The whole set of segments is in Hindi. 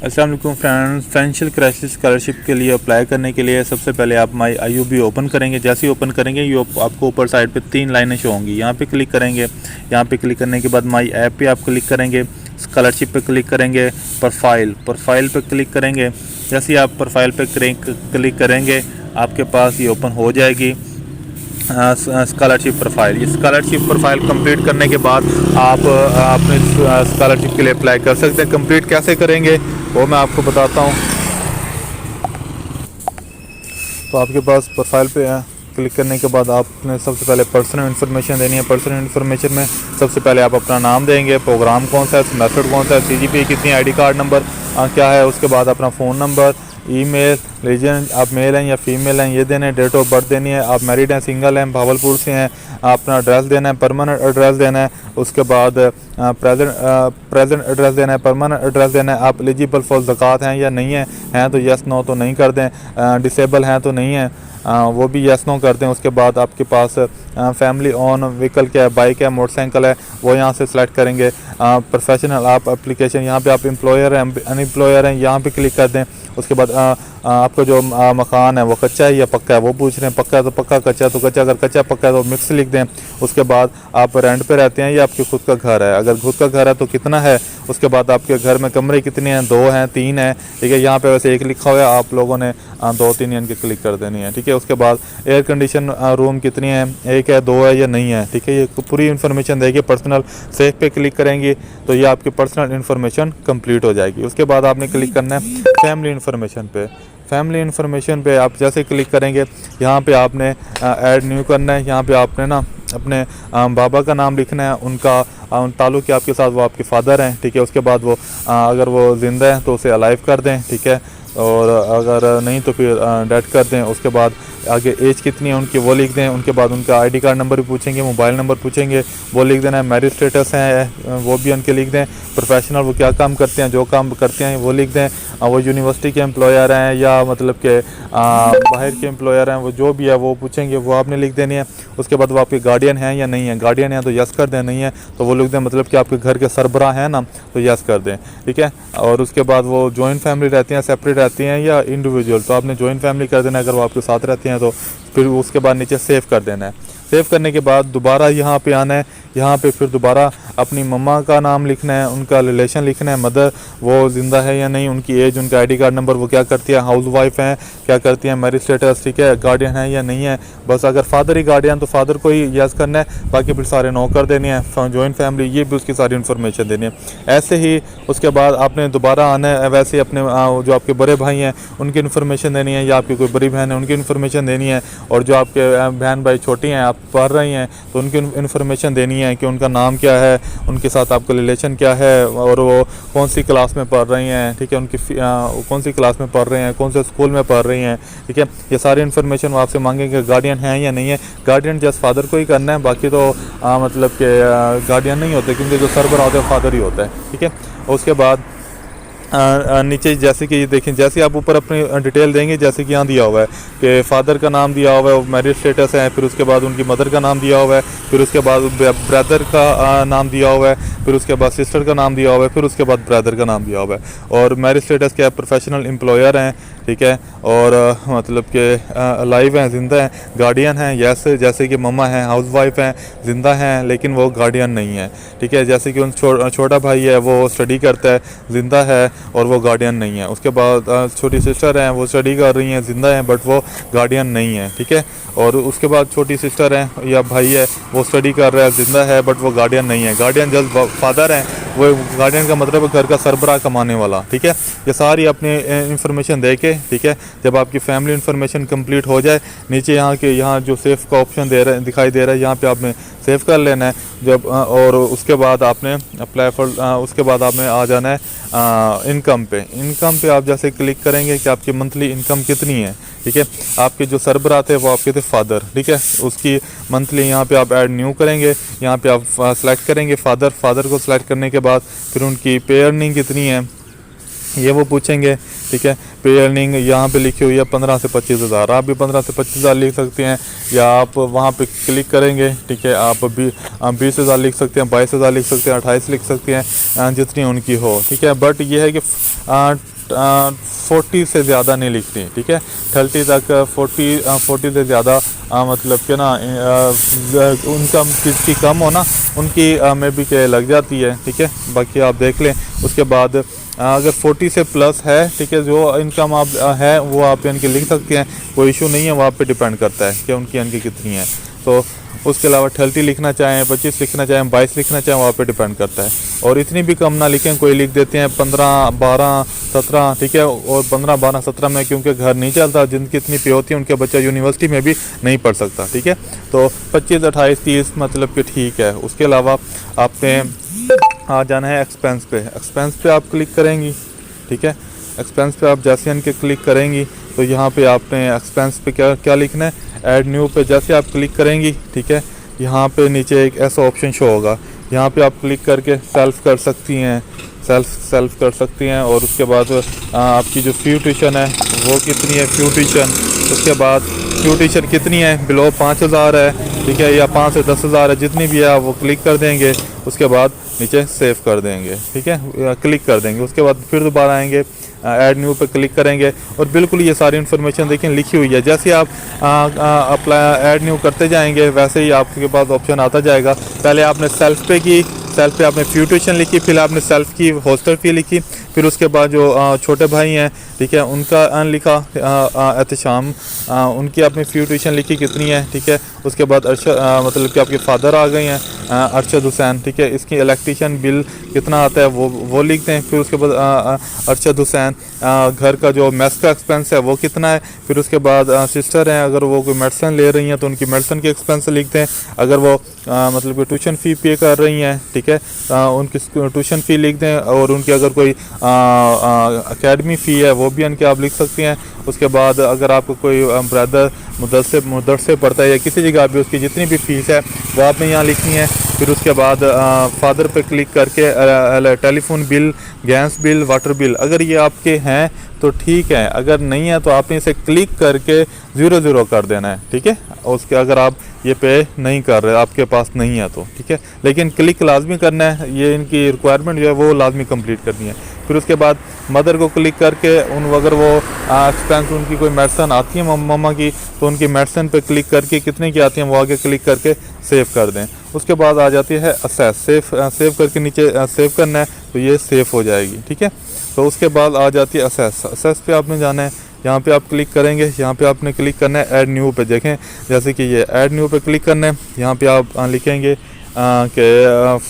अस्सलाम वालेकुम फ्रेंड्स, फाइनेंशियल क्राइसिस स्कॉलरशिप के लिए अप्लाई करने के लिए सबसे पहले आप माई आईयूबी ओपन करेंगे। जैसे ही ओपन करेंगे ये आपको ऊपर साइड पे 3 लाइनें शो होंगी। यहाँ पे क्लिक करेंगे। यहाँ पे क्लिक करने के बाद माई ऐप पे आप क्लिक करेंगे, स्कॉलरशिप पे क्लिक करेंगे, प्रोफाइल पे क्लिक करेंगे। जैसे ही आप प्रोफाइल पे क्लिक करेंगे आपके पास ये ओपन हो जाएगी स्कॉलरशिप प्रोफाइल। ये स्कॉलरशिप प्रोफाइल कंप्लीट करने के बाद आप अपने स्कॉलरशिप के लिए अप्लाई कर सकते हैं। कंप्लीट कैसे करेंगे वो मैं आपको बताता हूँ। तो आपके पास प्रोफाइल पे क्लिक करने के बाद आपने सबसे पहले पर्सनल इन्फॉर्मेशन देनी है। पर्सनल इन्फॉर्मेशन में सबसे पहले आप अपना नाम देंगे, प्रोग्राम कौन सा है, मेथड कौन सा है, सीजीपी कितनी, आईडी कार्ड नंबर क्या है, उसके बाद अपना फ़ोन नंबर, ईमेल, रीजन आप मेल हैं या फीमेल हैं ये देना है, डेट ऑफ बर्थ देनी है, आप मैरिड हैं, सिंगल हैं, भावलपुर से हैं, अपना एड्रेस देना है, परमानेंट एड्रेस देना है, उसके बाद प्रेजेंट एड्रेस देना है, परमानेंट एड्रेस देना है। आप एलिजिबल फॉर ज़कात हैं या नहीं हैं तो यस नो तो नहीं कर दें, डिसेबल हैं तो नहीं है वो भी यस नो कर दें। उसके बाद आपके पास फैमिली ऑन व्हीकल क्या है, बाइक है, मोटरसाइकिल है, वो यहाँ से सिलेक्ट करेंगे। प्रोफेशनल आप एप्लीकेशन यहाँ पे आप एम्प्लॉयर हैं अनएम्प्लॉयर हैं यहाँ पे क्लिक कर दें। उसके बाद आपका जो मकान है वो कच्चा है या पक्का है वो पूछ रहे हैं, पक्का है तो पक्का, कच्चा है तो कच्चा, अगर कच्चा पक्का है तो मिक्स लिख दें। उसके बाद आप रेंट पे रहते हैं या आपके खुद का घर है, अगर खुद का घर है तो कितना है। उसके बाद आपके घर में कमरे कितने हैं, 2 हैं 3 हैं, ठीक है। यहाँ पे वैसे 1 लिखा हुआ है, आप लोगों ने 2-3 इनके क्लिक कर देनी है, ठीक है। उसके बाद एयर कंडीशन रूम कितनी है, 1 है 2 है या नहीं है, ठीक है। ये पूरी इन्फॉर्मेशन देगी। पर्सनल सेव पे क्लिक करेंगे तो ये आपकी पर्सनल इन्फॉर्मेशन कंप्लीट हो जाएगी। उसके बाद आपने क्लिक करना है फैमिली इन्फॉर्मेशन पे। फैमिली इन्फॉर्मेशन पे आप जैसे क्लिक करेंगे यहाँ पे आपने ऐड न्यू करना है। यहाँ पे आपने ना अपने बाबा का नाम लिखना है, उनका ताल्लुक़ है आपके साथ, वो आपके फादर हैं, ठीक है। उसके बाद वो अगर वो ज़िंदा हैं तो उसे अलाइव कर दें, ठीक है, और अगर नहीं तो फिर डेथ कर दें। उसके बाद आगे एज कितनी है उनकी वो लिख दें। उनके बाद उनका आईडी कार्ड नंबर भी पूछेंगे, मोबाइल नंबर पूछेंगे, वो लिख देना है। मैरिज स्टेटस है वो भी उनके लिख दें। प्रोफेशनल वो क्या काम करते हैं, जो काम करते हैं वो लिख दें। वो यूनिवर्सिटी के एम्प्लॉयर हैं या मतलब के बाहर के एम्प्लॉयर हैं, वो जो भी है वो पूछेंगे, वो आपने लिख देनी है। उसके बाद वो आपके गार्डियन हैं या नहीं है, गार्डियन है तो यस कर दें, नहीं है तो वो लिख दें, मतलब कि आपके घर के सरबराह हैं ना तो यस कर दें, ठीक है। और उसके बाद वो जॉइंट फैमिली रहती हैं, सेपरेट रहती हैं या इंडिविजुअल, तो आपने जॉइंट फैमिली कर देना है अगर वो आपके साथ रहती हैं तो। फिर उसके बाद नीचे सेव कर देना है। सेव करने के बाद दोबारा यहाँ पे आना है। यहाँ पे फिर दोबारा अपनी मम्मा का नाम लिखना है, उनका रिलेशन लिखना है, मदर वो ज़िंदा है या नहीं, उनकी एज, उनका आईडी कार्ड नंबर, वो क्या करती है, हाउस वाइफ हैं, क्या करती हैं, मैरिज स्टेटस, ठीक है, गार्डियन है या नहीं है। बस अगर फादर ही गार्डियन तो फादर को ही यस करना है, बाकी फिर सारे नो कर देने हैं। जॉइंट फैमिली ये भी उसकी सारी इन्फॉर्मेशन देनी है। ऐसे ही उसके बाद आपने दोबारा आना है। वैसे ही अपने जो आपके बड़े भाई हैं उनकी इन्फॉर्मेशन देनी है, या आपकी कोई बड़ी बहन है उनकी इन्फॉर्मेशन देनी है। और जो आपके बहन भाई छोटी हैं, आप पढ़ रही हैं तो उनकी इन्फॉर्मेशन देनी है कि उनका नाम क्या है, उनके साथ आपका रिलेशन क्या है, और वो कौन सी क्लास में पढ़ रही हैं, ठीक है, उनकी कौन सी क्लास में पढ़ रहे हैं, कौन से स्कूल में पढ़ रही हैं, ठीक है। ये सारी इन्फॉर्मेशन वो आपसे मांगेंगे। गार्डियन हैं या नहीं है, गार्डियन जस्ट फादर को ही करना है, बाकी तो मतलब कि गार्डियन नहीं होते, क्योंकि जो सरबराह होता है फादर ही होता है, ठीक है। उसके बाद नीचे जैसे कि देखें, जैसे आप ऊपर अपनी डिटेल देंगे, जैसे कि यहाँ दिया हुआ है कि फादर का नाम दिया हुआ है, मैरिज स्टेटस है, फिर उसके बाद उनकी मदर का नाम दिया हुआ है, फिर उसके बाद ब्रदर का नाम दिया हुआ है, फिर उसके बाद सिस्टर का नाम दिया हुआ है, फिर उसके बाद ब्रदर का नाम दिया हुआ है। और मैरिज स्टेटस क्या है, प्रोफेशनल एम्प्लॉयर हैं, ठीक है, और मतलब कि लाइव हैं, ज़िंदा हैं, गार्डियन हैं, यस, जैसे कि मम्मा हैं, हाउस वाइफ हैं, ज़िंदा हैं लेकिन वो गार्डियन नहीं है, ठीक है। जैसे कि उन छोटा भाई है वो स्टडी करता है, ज़िंदा है और वो गार्डियन नहीं है। उसके बाद छोटी सिस्टर हैं, वो स्टडी कर रही हैं, ज़िंदा हैं, बट वो गार्डियन नहीं है, ठीक है। और उसके बाद छोटी सिस्टर हैं या भाई है, वो स्टडी कर रहा है, ज़िंदा है, बट वो गार्डियन नहीं है। गार्डियन जस्ट फादर हैं, वो गार्डियन का मतलब घर का सरबराह कमाने वाला, ठीक है। ये सारी अपनी इन्फॉर्मेशन दे के, ठीक है, जब आपकी फैमिली इन्फॉर्मेशन कंप्लीट हो जाए, नीचे यहाँ जो सेव का ऑप्शन दिखाई दे रहा है, यहाँ पे आपने सेव कर लेना है जब। और उसके बाद आपने अप्लाई फॉर, उसके बाद आपने आ जाना है इनकम पे आप जैसे क्लिक करेंगे कि आपकी मंथली इनकम कितनी है, ठीक है। आपके जो सरबराह थे वो आपके थे फादर, ठीक है, उसकी मंथली यहाँ पे आप ऐड न्यू करेंगे। यहाँ पे आप सेलेक्ट करेंगे फादर को सिलेक्ट करने के बाद फिर उनकी पे अर्निंग कितनी है ये वो पूछेंगे, ठीक है। पे अर्निंग यहाँ पे लिखी हुई है 15 से 25,000, आप भी 15 से 25,000 लिख सकते हैं, या आप वहाँ पे क्लिक करेंगे, ठीक है, आप 20,000 लिख सकते हैं, 22,000 लिख सकते हैं, 28 लिख सकते हैं, जितनी उनकी हो, ठीक है। बट ये है कि 40 से ज़्यादा नहीं लिखनी, ठीक है, 30 तक 40 से ज़्यादा मतलब कि ना उनका किसकी कम हो ना, उनकी में भी के लग जाती है, ठीक है। बाकी आप देख लें। उसके बाद अगर 40 से प्लस है, ठीक है, जो इनकम आप है वो आप इनकी लिख सकते हैं, कोई इशू नहीं है, वो आप पे डिपेंड करता है कि उनकी इनकी कितनी है। तो उसके अलावा 30 लिखना चाहें, 25 लिखना चाहें, 22 लिखना चाहें, वहाँ पे डिपेंड करता है। और इतनी भी कम ना लिखें, कोई लिख देते हैं 15, 12, 17, ठीक है, और 15, 12, 17 में क्योंकि घर नहीं चलता, जिनकी इतनी पे होती है उनके बच्चा यूनिवर्सिटी में भी नहीं पढ़ सकता, ठीक है। तो 25, 28, 30 मतलब कि ठीक है। उसके अलावा आपने आ जाना है एक्सपेंस पे। एक्सपेंस पे आप क्लिक करेंगी, ठीक है। एक्सपेंस पे आप जैसे इनके क्लिक करेंगी तो यहाँ पे आपने एक्सपेंस पे क्या लिखना है, ऐड न्यू पे जैसे आप क्लिक करेंगी, ठीक है, यहाँ पे नीचे एक ऐसा ऑप्शन शो होगा, यहाँ पे आप क्लिक करके सेल्फ कर सकती हैं, सेल्फ कर सकती हैं। और उसके बाद आपकी जो फ़ी ट्यूशन है वो कितनी है, फ़ी ट्यूशन, उसके बाद फ़ी ट्यूशन कितनी है, बिलो 5,000 है, ठीक है, या 5 से 10,000 है, जितनी भी है आप वो क्लिक कर देंगे। उसके बाद नीचे सेव कर देंगे, ठीक है, क्लिक कर देंगे। उसके बाद फिर दोबारा आएंगे, ऐड न्यू पे क्लिक करेंगे और बिल्कुल ये सारी इन्फॉर्मेशन देखें लिखी हुई है। जैसे आप अप्लाई ऐड न्यू करते जाएंगे वैसे ही आपके पास ऑप्शन आता जाएगा। पहले आपने सेल्फ पे की, सेल्फ पे आपने फ़ी ट्यूशन लिखी, फिर आपने सेल्फ की हॉस्टल फ़ी लिखी, फिर उसके बाद जो छोटे भाई हैं, ठीक है, उनका लिखा एहतशाम, उनकी आपने फ़ी ट्यूशन लिखी कितनी है, ठीक है। उसके बाद मतलब कि आपके फादर आ गए हैं अरशद हुसैन, ठीक है, इसकी इलेक्ट्रिशियन बिल कितना आता है वो लिखते हैं। फिर उसके बाद अरशद हुसैन घर का जो मेस का एक्सपेंस है वो कितना है। फिर उसके बाद सिस्टर हैं, अगर वो कोई मेडिसिन ले रही हैं तो उनकी मेडिसिन के एक्सपेंस लिखते हैं। अगर वो मतलब कि ट्यूशन फ़ी पे कर रही हैं, ठीक है, उनकी ट्यूशन फ़ी लिख दें। और उनकी अगर कोई एकेडमी फ़ी है वो भी उनके आप लिख सकते हैं। उसके बाद अगर आपको कोई ब्रदर मदरसे पढ़ता है या किसी जगह भी उसकी जितनी भी फ़ीस है वो आपने यहाँ लिखनी है। फिर उसके बाद फादर पे क्लिक करके telephone bill, gas bill, water bill अगर ये आपके हैं तो ठीक है, अगर नहीं है तो आपने इसे क्लिक करके 0 कर देना है, ठीक है। उसके अगर आप ये पे नहीं कर रहे, आपके पास नहीं है तो ठीक है, लेकिन क्लिक लाजमी करना है, ये इनकी रिक्वायरमेंट जो है वो लाजमी कंप्लीट करनी है। फिर उसके बाद मदर को क्लिक करके अगर वो एक्सपेंस उनकी कोई मेडिसिन आती है मम्मा की तो उनकी मेडिसिन पे क्लिक करके कितने की आती हैं वो आगे क्लिक करके सेव कर दें। उसके बाद आ जाती है असेस, सेव करके नीचे सेव करना है तो ये सेव हो जाएगी, ठीक है। तो उसके बाद आ जाती है असेस पे आपने जाना है, यहाँ पे आप क्लिक करेंगे, यहाँ पे आपने क्लिक करना है ऐड न्यू पे। देखें जैसे कि ये ऐड न्यू पे क्लिक करना है, यहाँ पे आप लिखेंगे कि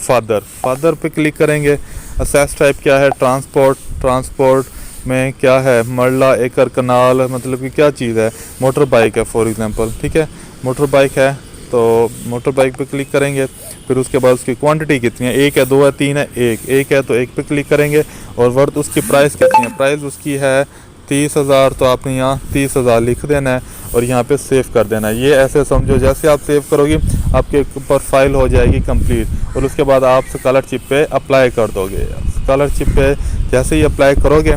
फादर पे क्लिक करेंगे। असेस टाइप क्या है, ट्रांसपोर्ट में क्या है, मरला, एकड़, कनाल, मतलब कि क्या चीज़ है, मोटर बाइक है फॉर एग्जांपल, ठीक है, मोटर बाइक है तो मोटर बाइक पे क्लिक करेंगे। फिर उसके बाद उसकी क्वांटिटी कितनी है, 1 है, 2 है, 3 है, एक है तो 1 पे क्लिक करेंगे। और वर्थ उसकी प्राइस कितनी है, प्राइस उसकी है 30,000 तो आपने यहाँ 30,000 लिख देना है और यहाँ पे सेव कर देना है। ये ऐसे समझो जैसे आप सेव करोगे आपके ऊपर फाइल हो जाएगी कंप्लीट। और उसके बाद आप स्कॉलरशिप पे अप्लाई कर दोगे। स्कॉलरशिप पे जैसे ही अप्लाई करोगे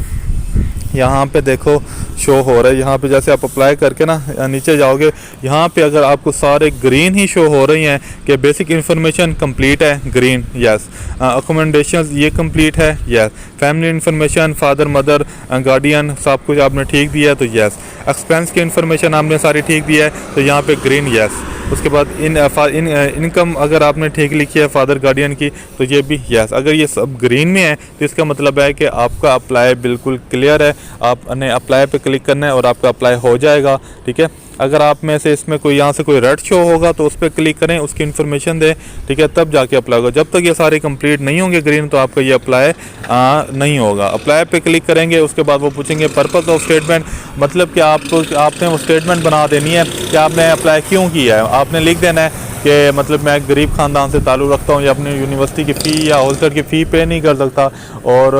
यहाँ पे देखो शो हो रहा है, यहाँ पे जैसे आप अप्लाई करके ना नीचे जाओगे, यहाँ पे अगर आपको सारे ग्रीन ही शो हो रही हैं कि बेसिक इन्फॉर्मेशन कंप्लीट है, ग्रीन, यस, अकोमोडेशन ये कंप्लीट है, yes, family information, father mother guardian सब कुछ आपने ठीक दिया है तो यस, एक्सपेंस की इन्फॉर्मेशन आपने सारी ठीक दिया है तो यहाँ पे ग्रीन, यस। उसके बाद इनकम अगर आपने ठीक लिखी है फादर गार्डियन की तो ये भी यस। अगर ये सब ग्रीन में है तो इसका मतलब है कि आपका अप्लाई बिल्कुल क्लियर है, आपने अप्लाई पे क्लिक करना है और आपका अप्लाई हो जाएगा, ठीक है। अगर आप में से इसमें कोई यहाँ से कोई रेड शो होगा तो उस पर क्लिक करें, उसकी इन्फॉर्मेशन दें, ठीक है, तब जाके अप्लाई होगा। जब तक ये सारे कंप्लीट नहीं होंगे ग्रीन तो आपका ये अप्लाई नहीं होगा। अप्लाई पे क्लिक करेंगे, उसके बाद वो पूछेंगे पर्पस ऑफ स्टेटमेंट, मतलब कि आपने वो स्टेटमेंट बना देनी है कि आपने अप्लाई क्यों किया है। आपने लिख देना है कि मतलब मैं गरीब ख़ानदान से ताल्लुक़ रखता हूँ या अपनी यूनिवर्सिटी की फ़ी या हॉस्टल की फ़ी पे नहीं कर सकता और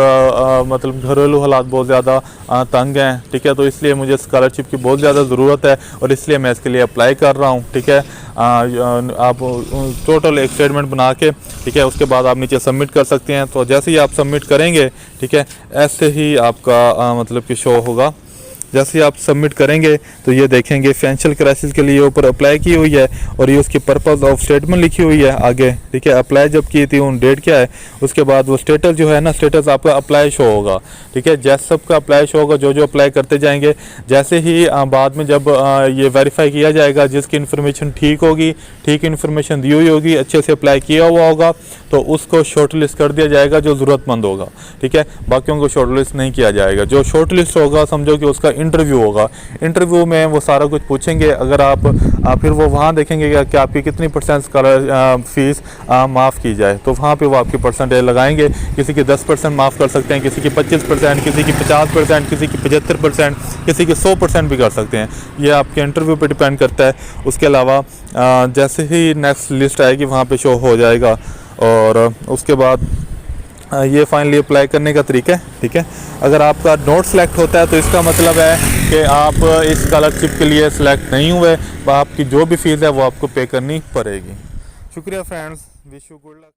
मतलब घरेलू हालात बहुत ज़्यादा तंग हैं, ठीक है, तो इसलिए मुझे स्कॉलरशिप की बहुत ज़्यादा ज़रूरत है और इसलिए मैं इसके लिए अप्लाई कर रहा हूँ। ठीक है, आप टोटल एक स्टेटमेंट बना के, ठीक है, उसके बाद आप नीचे सबमिट कर सकते हैं। तो जैसे ही आप सबमिट करेंगे, ठीक है, ऐसे ही आपका मतलब कि शो होगा। जैसे ही आप सबमिट करेंगे तो ये देखेंगे फाइनेंशियल क्राइसिस के लिए ऊपर अप्लाई की हुई है और ये उसकी पर्पस ऑफ स्टेटमेंट लिखी हुई है आगे। ठीक है, अप्लाई जब की थी उन डेट क्या है, उसके बाद वो स्टेटस जो है ना, स्टेटस आपका अप्लाई शो होगा। ठीक है, जैसे सबका अप्लाई शो होगा, जो जो अप्लाई करते जाएंगे, जैसे ही बाद में जब ये वेरीफाई किया जाएगा, जिसकी इन्फॉर्मेशन ठीक होगी, ठीक इन्फॉर्मेशन दी हुई होगी, अच्छे से अप्लाई किया हुआ होगा, तो उसको शॉर्ट लिस्ट कर दिया जाएगा जो ज़रूरतमंद होगा। ठीक है, बाकियों को शॉर्ट लिस्ट नहीं किया जाएगा। जो शॉर्ट लिस्ट होगा समझो कि उसका इंटरव्यू होगा। इंटरव्यू में वो सारा कुछ पूछेंगे। अगर आप फिर वो वहाँ देखेंगे कि आपकी कितनी परसेंट स्कॉलर फीस माफ़ की जाए, तो वहाँ पे वो आपकी परसेंटेज लगाएंगे। किसी की 10% माफ़ कर सकते हैं, किसी की 25%, किसी की 50%, किसी की 75%, किसी की 100% भी कर सकते हैं। ये आपके इंटरव्यू पे डिपेंड करता है। उसके अलावा जैसे ही नेक्स्ट लिस्ट आएगी वहाँ पे शो हो जाएगा और उसके बाद ये फाइनली अप्लाई करने का तरीका है। ठीक है, अगर आपका नोट सेलेक्ट होता है तो इसका मतलब है कि आप इस स्कॉलरशिप के लिए सिलेक्ट नहीं हुए, आपकी जो भी फीस है वो आपको पे करनी पड़ेगी। शुक्रिया friends, wish you good luck.